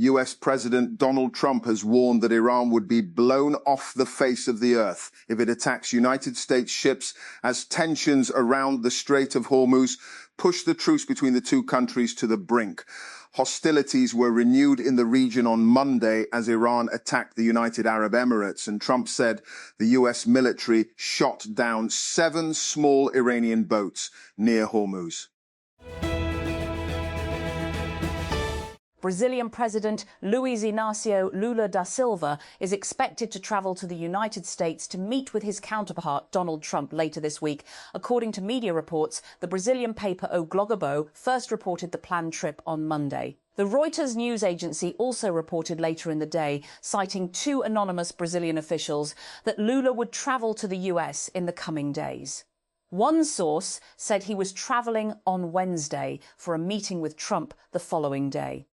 US President Donald Trump has warned that Iran would be blown off the face of the earth if it attacks United States ships as tensions around the Strait of Hormuz push the truce between the two countries to the brink. Hostilities were renewed in the region on Monday as Iran attacked the United Arab Emirates, and Trump said the US military shot down 7 small Iranian boats near Hormuz. Brazilian President Luiz Inácio Lula da Silva is expected to travel to the United States to meet with his counterpart Donald Trump later this week. According to media reports, the Brazilian paper O Globo first reported the planned trip on Monday. The Reuters news agency also reported later in the day, citing 2 anonymous Brazilian officials, that Lula would travel to the US in the coming days. One source said he was travelling on Wednesday for a meeting with Trump the following day.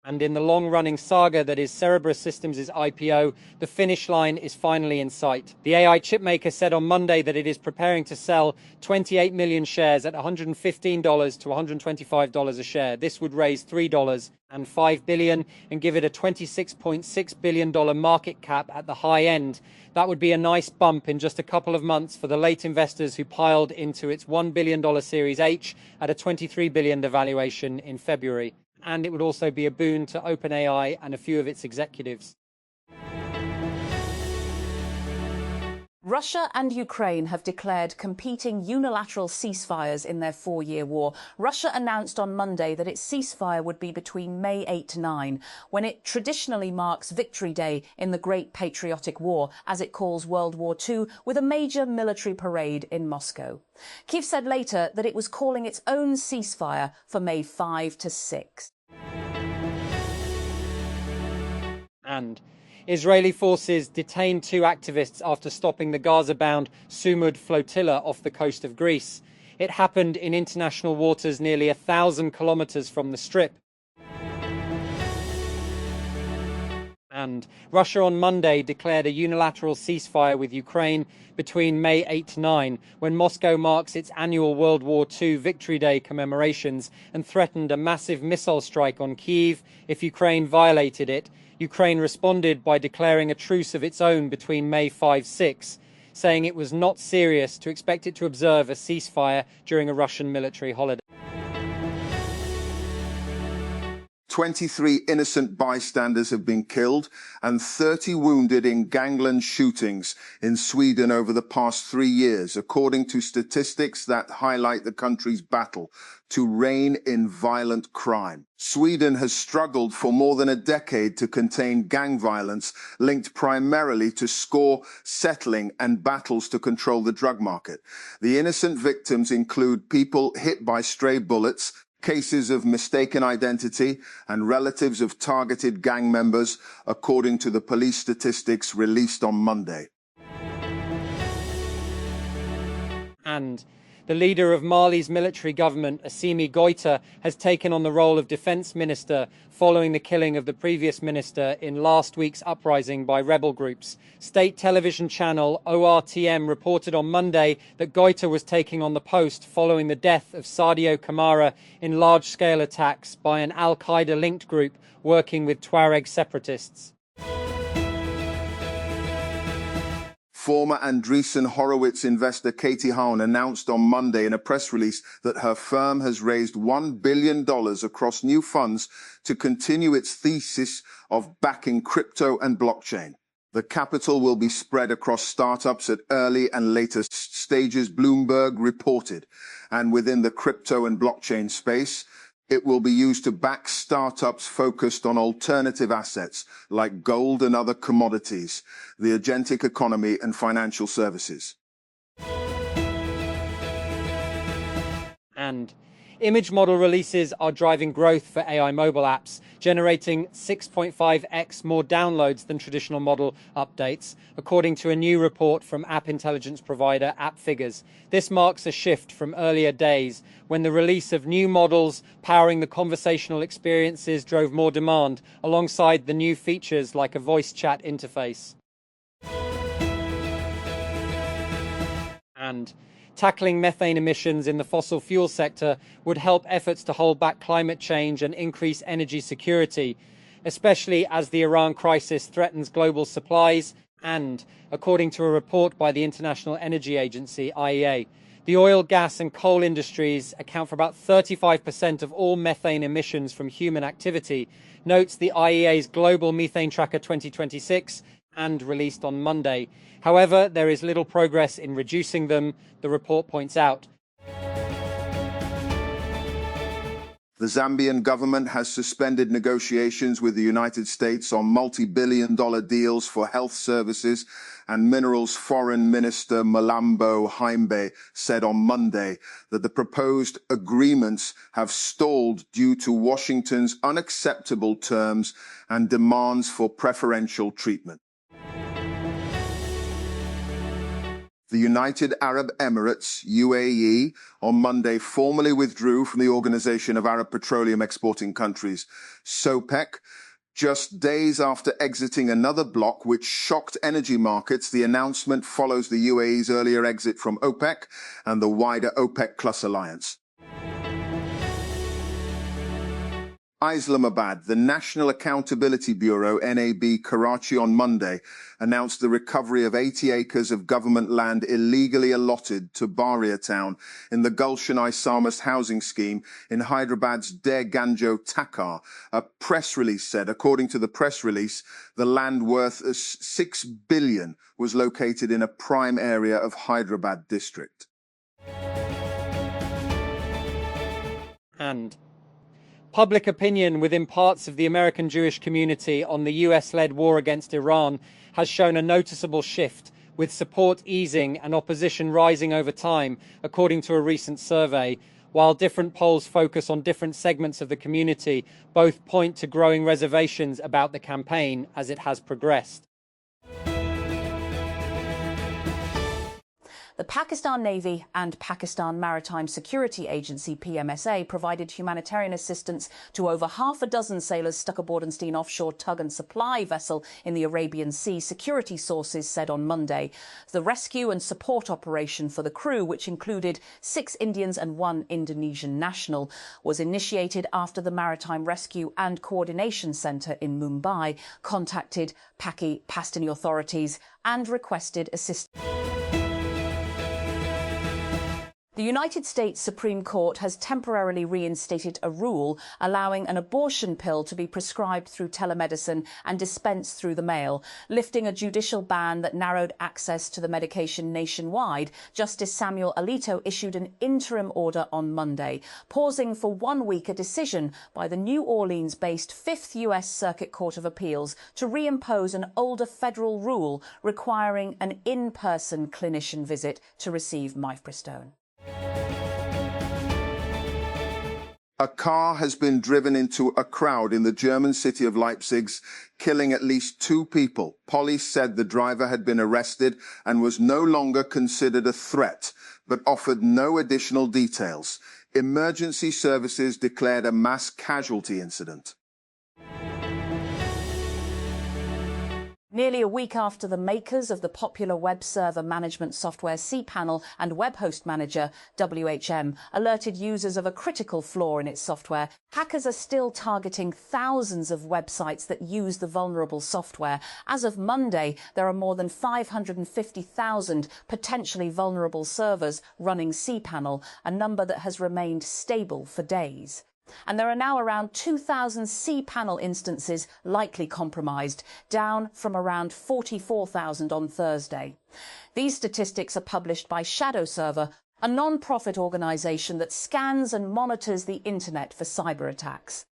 And in the long-running saga that is Cerebras Systems' IPO, the finish line is finally in sight. The AI chipmaker said on Monday that it is preparing to sell 28 million shares at $115 to $125 a share. This would raise $3.05 billion and give it a $26.6 billion market cap at the high end. That would be a nice bump in just a couple of months for the late investors who piled into its $1 billion Series H at a $23 billion valuation in February. And it would also be a boon to OpenAI and a few of its executives. Russia and Ukraine have declared competing unilateral ceasefires in their 4-year war. Russia announced on Monday that its ceasefire would be between May 8 to 9, when it traditionally marks Victory Day in the Great Patriotic War, as it calls World War II, with a major military parade in Moscow. Kyiv said later that it was calling its own ceasefire for May 5 to 6. And Israeli forces detained 2 activists after stopping the Gaza-bound Sumud flotilla off the coast of Greece. It happened in international waters nearly 1,000 kilometers from the Strip. And Russia on Monday declared a unilateral ceasefire with Ukraine between May 8 to 9, when Moscow marks its annual World War II Victory Day commemorations, and threatened a massive missile strike on Kyiv if Ukraine violated it. Ukraine responded by declaring a truce of its own between May 5-6, saying it was not serious to expect it to observe a ceasefire during a Russian military holiday. 23 innocent bystanders have been killed and 30 wounded in gangland shootings in Sweden over the past 3 years, according to statistics that highlight the country's battle to rein in violent crime. Sweden has struggled for more than a decade to contain gang violence linked primarily to score settling and battles to control the drug market. The innocent victims include people hit by stray bullets, cases of mistaken identity, and relatives of targeted gang members, according to the police statistics released on Monday. And the leader of Mali's military government, Assimi Goïta, has taken on the role of defense minister following the killing of the previous minister in last week's uprising by rebel groups. State television channel ORTM reported on Monday that Goïta was taking on the post following the death of Sadio Kamara in large-scale attacks by an al-Qaeda-linked group working with Tuareg separatists. Former Andreessen Horowitz investor Katie Haun announced on Monday in a press release that her firm has raised $1 billion across new funds to continue its thesis of backing crypto and blockchain. The capital will be spread across startups at early and later stages, Bloomberg reported, and within the crypto and blockchain space, it will be used to back startups focused on alternative assets like gold and other commodities, the agentic economy and financial services. And image model releases are driving growth for AI mobile apps, generating 6.5x more downloads than traditional model updates, according to a new report from app intelligence provider AppFigures. This marks a shift from earlier days when the release of new models powering the conversational experiences drove more demand, alongside the new features like a voice chat interface. And Tackling methane emissions in the fossil fuel sector would help efforts to hold back climate change and increase energy security, especially as the Iran crisis threatens global supplies and, according to a report by the International Energy Agency, IEA, the oil, gas and coal industries account for about 35% of all methane emissions from human activity, notes the IEA's Global Methane Tracker 2026 and released on Monday. However, there is little progress in reducing them, the report points out. The Zambian government has suspended negotiations with the United States on multi-billion-dollar deals for health services, and Minerals Foreign Minister Malambo Haimbe said on Monday that the proposed agreements have stalled due to Washington's unacceptable terms and demands for preferential treatment. The United Arab Emirates, UAE, on Monday formally withdrew from the Organization of Arab Petroleum Exporting Countries, SOPEC, just days after exiting another bloc which shocked energy markets. The announcement follows the UAE's earlier exit from OPEC and the wider OPEC Plus alliance. Islamabad, the National Accountability Bureau, NAB, Karachi on Monday, announced the recovery of 80 acres of government land illegally allotted to Baria town in the Gulshan-i Salmast housing scheme in Hyderabad's Der Ganjo Takar. A press release said, according to the press release, the land worth $6 billion was located in a prime area of Hyderabad district. And public opinion within parts of the American Jewish community on the US-led war against Iran has shown a noticeable shift, with support easing and opposition rising over time, according to a recent survey. While different polls focus on different segments of the community, both point to growing reservations about the campaign as it has progressed. The Pakistan Navy and Pakistan Maritime Security Agency, PMSA, provided humanitarian assistance to over half a dozen sailors stuck aboard an offshore tug and supply vessel in the Arabian Sea, security sources said on Monday. The rescue and support operation for the crew, which included 6 Indians and 1 Indonesian national, was initiated after the Maritime Rescue and Coordination Centre in Mumbai contacted Pakistani authorities and requested assistance. The United States Supreme Court has temporarily reinstated a rule allowing an abortion pill to be prescribed through telemedicine and dispensed through the mail, lifting a judicial ban that narrowed access to the medication nationwide. Justice Samuel Alito issued an interim order on Monday, pausing for 1 week a decision by the New Orleans-based 5th U.S. Circuit Court of Appeals to reimpose an older federal rule requiring an in-person clinician visit to receive mifepristone. A car has been driven into a crowd in the German city of Leipzig, killing at least 2 people. Police said the driver had been arrested and was no longer considered a threat, but offered no additional details. Emergency services declared a mass casualty incident. Nearly a week after the makers of the popular web server management software cPanel and web host manager WHM alerted users of a critical flaw in its software, hackers are still targeting thousands of websites that use the vulnerable software. As of Monday, there are more than 550,000 potentially vulnerable servers running cPanel, a number that has remained stable for days. And there are now around 2,000 cPanel instances likely compromised, down from around 44,000 on Thursday. These statistics are published by Shadow Server, a non-profit organisation that scans and monitors the internet for cyber attacks.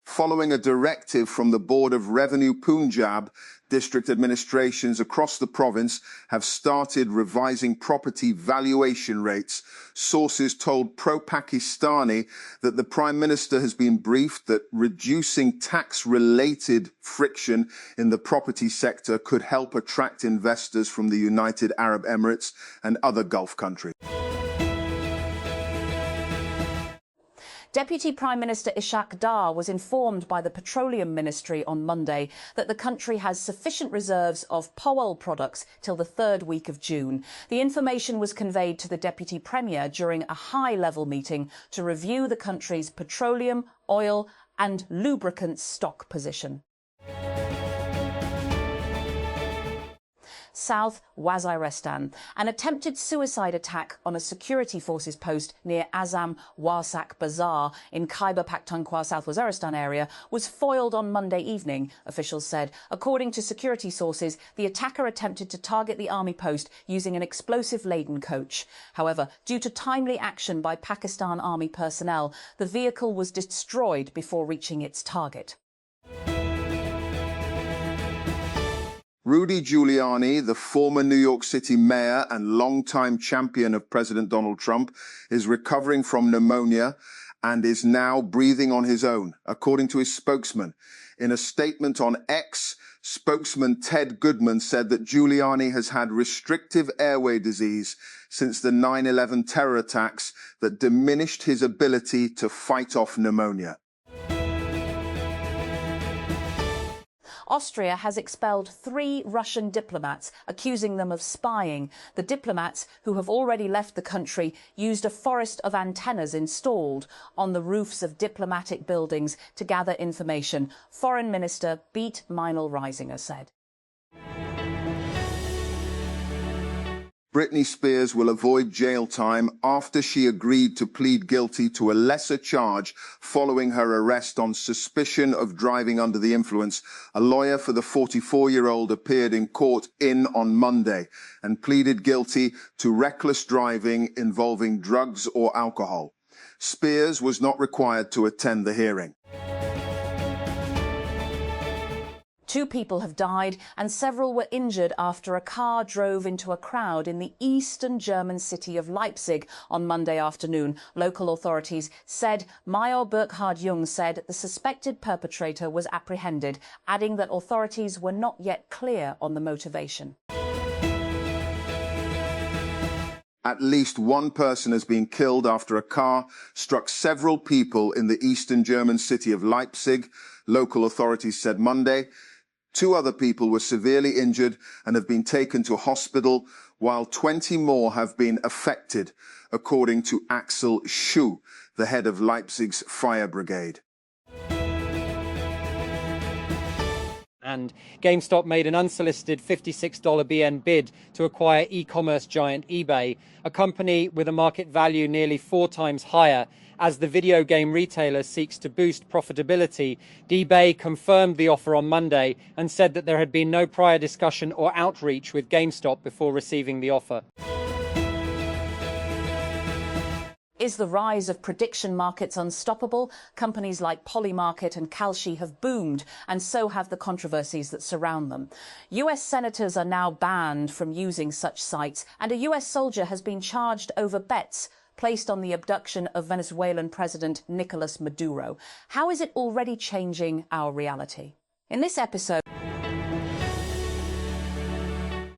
Following a directive from the Board of Revenue Punjab, district administrations across the province have started revising property valuation rates. Sources told Pro-Pakistani that the Prime Minister has been briefed that reducing tax-related friction in the property sector could help attract investors from the United Arab Emirates and other Gulf countries. Deputy Prime Minister Ishaq Dar was informed by the Petroleum Ministry on Monday that the country has sufficient reserves of Pehel products till the third week of June. The information was conveyed to the Deputy Premier during a high-level meeting to review the country's petroleum, oil and lubricants stock position. South Waziristan. An attempted suicide attack on a security forces post near Azam Warsak Bazaar in Khyber Pakhtunkhwa, South Waziristan area was foiled on Monday evening, officials said. According to security sources, the attacker attempted to target the army post using an explosive-laden coach. However, due to timely action by Pakistan Army personnel, the vehicle was destroyed before reaching its target. Rudy Giuliani, the former New York City mayor and longtime champion of President Donald Trump, is recovering from pneumonia and is now breathing on his own, according to his spokesman. In a statement on X, spokesman Ted Goodman said that Giuliani has had restrictive airway disease since the 9/11 terror attacks that diminished his ability to fight off pneumonia. Austria has expelled 3 Russian diplomats, accusing them of spying. The diplomats, who have already left the country, used a forest of antennas installed on the roofs of diplomatic buildings to gather information, Foreign Minister Beat Meinl-Reisinger said. Britney Spears will avoid jail time after she agreed to plead guilty to a lesser charge following her arrest on suspicion of driving under the influence. A lawyer for the 44-year-old appeared in court on Monday and pleaded guilty to reckless driving involving drugs or alcohol. Spears was not required to attend the hearing. 2 people have died and several were injured after a car drove into a crowd in the eastern German city of Leipzig on Monday afternoon. Local authorities said Mayor Burkhard Jung said the suspected perpetrator was apprehended, adding that authorities were not yet clear on the motivation. At least 1 person has been killed after a car struck several people in the eastern German city of Leipzig, local authorities said Monday. 2 other people were severely injured and have been taken to hospital, while 20 more have been affected, according to Axel Schuh, the head of Leipzig's fire brigade. And GameStop made an unsolicited $56 BN bid to acquire e-commerce giant eBay, a company with a market value nearly 4 times higher. As the video game retailer seeks to boost profitability, eBay confirmed the offer on Monday and said that there had been no prior discussion or outreach with GameStop before receiving the offer. Is the rise of prediction markets unstoppable? Companies like Polymarket and Kalshi have boomed, and so have the controversies that surround them. US senators are now banned from using such sites, and a US soldier has been charged over bets placed on the abduction of Venezuelan President Nicolas Maduro. How is it already changing our reality? In this episode,